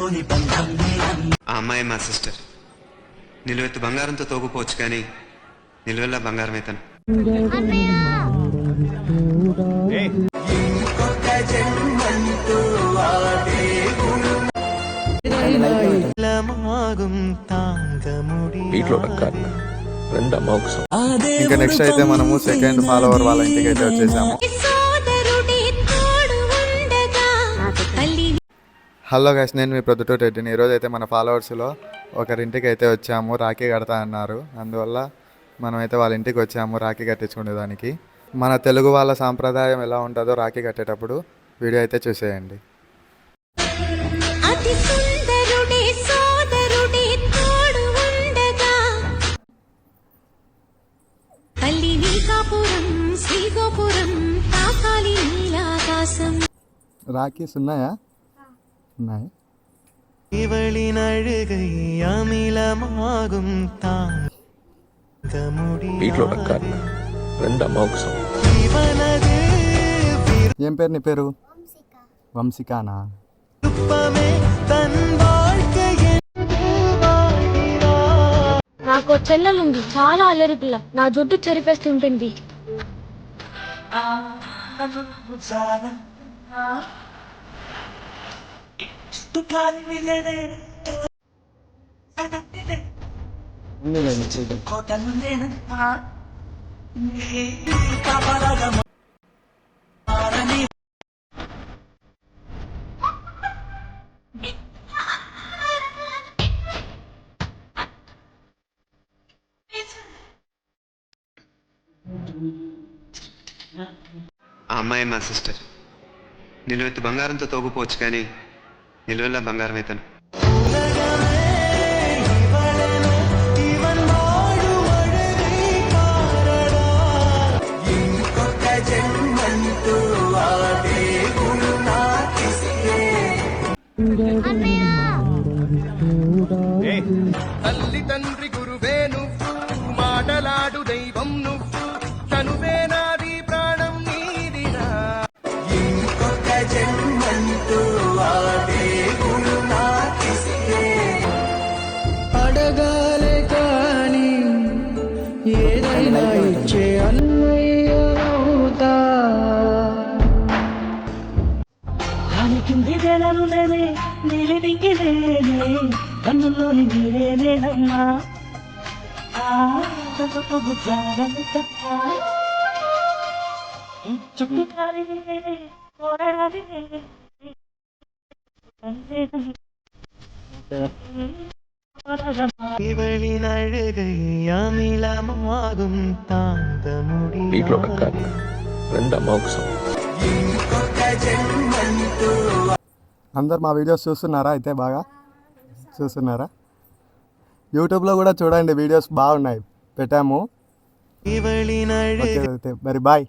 ఆ అమ్మాయి మా సిస్టర్. నిలువెత్తు బంగారంతో తోగుపోవచ్చు కానీ నిలువెల్లా బంగారం అయితను. ఇంకా నెక్స్ట్ అయితే మనము సెకండ్ ఫాలోవర్ వాళ్ళ ఇంటికి అయితే వచ్చేసాము. హలో గైస్, నేను మీ ప్రొద్దుటూరు రెడ్డిని. ఈరోజు అయితే మన ఫాలోవర్స్లో ఒకరింటికి అయితే వచ్చాము. రాఖీ కడతా అన్నారు, అందువల్ల మనమైతే వాళ్ళ ఇంటికి వచ్చాము రాఖీ కట్టించుకునేదానికి. మన తెలుగు వాళ్ళ సాంప్రదాయం ఎలా ఉంటుందో రాఖీ కట్టేటప్పుడు వీడియో అయితే చూసేయండి. రాఖీస్ ఉన్నాయా? ఉన్నాయి. ఏం పేరు నీ పేరు? వంశికానా? నాకు చెల్లెలుంది, చాలా అల్లరి పిల్ల. నా జుట్టు చెరిపేస్తుంటుంది. ఆ అమ్మాయి మా సిస్టర్. నిలువెత్తు బంగారంతో తోగుపోవచ్చు కానీ నిలువెల్లా బంగారం అయితను. తల్లి తండ్రి గురువే నువ్వు, మాటలాడు దైవం నువ్వు, తనువే నాది ప్రాణం నీదిరా. ఇంకొక జన్మంటూ ఆ దేవుడు నాకిస్తే అడగాలే కాని ఏదైనా ఇచ్చే అన్నయ్యవుతా. కింది వేలను లేనే నీలి దింగి లేనే కన్నుల్లోని నీరేనేనమ్మా. చుట్టూ కారి పోరాడి అందరు మా వీడియోస్ చూస్తున్నారా? అయితే బాగా చూస్తున్నారా? యూట్యూబ్లో కూడా చూడండి, వీడియోస్ బాగున్నాయి, పెట్టాము. మరి బాయ్.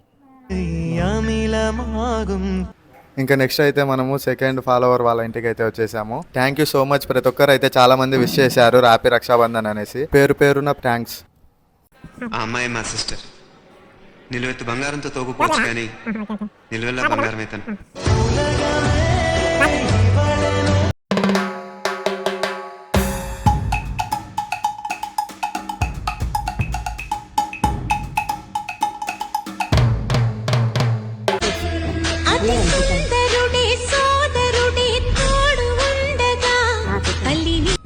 ఇంకా నెక్స్ట్ అయితే మనము సెకండ్ ఫాలోవర్ వాళ్ళ ఇంటికి అయితే వచ్చేసాము. Thank you so much. ప్రతి ఒక్కరు అయితే చాలా మంది విష్ చేశారు హ్యాపీ రక్షాబంధన్ అనేసి. పేరు పేరున థ్యాంక్స్. ఆ అమ్మాయి మా సిస్టర్. నిలువెత్తు బంగారంతో తోగుపోవచ్చు కానీ నిలువెల్లా బంగారం అయితను.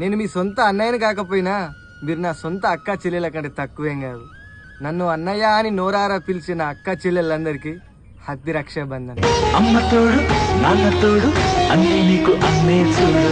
నేను మీ సొంత అన్నయ్యని కాకపోయినా మీరు నా సొంత అక్క చెల్లెల కంటే తక్కువేం కాదు. నన్ను అన్నయ్య అని నోరారా పిలిచిన అక్క చెల్లెళ్ళందరికీ హ్యాపీ రక్షాబంధన్. అమ్మ తోడు నాన్న తోడు అన్నీ నీకు అన్నే చూడు.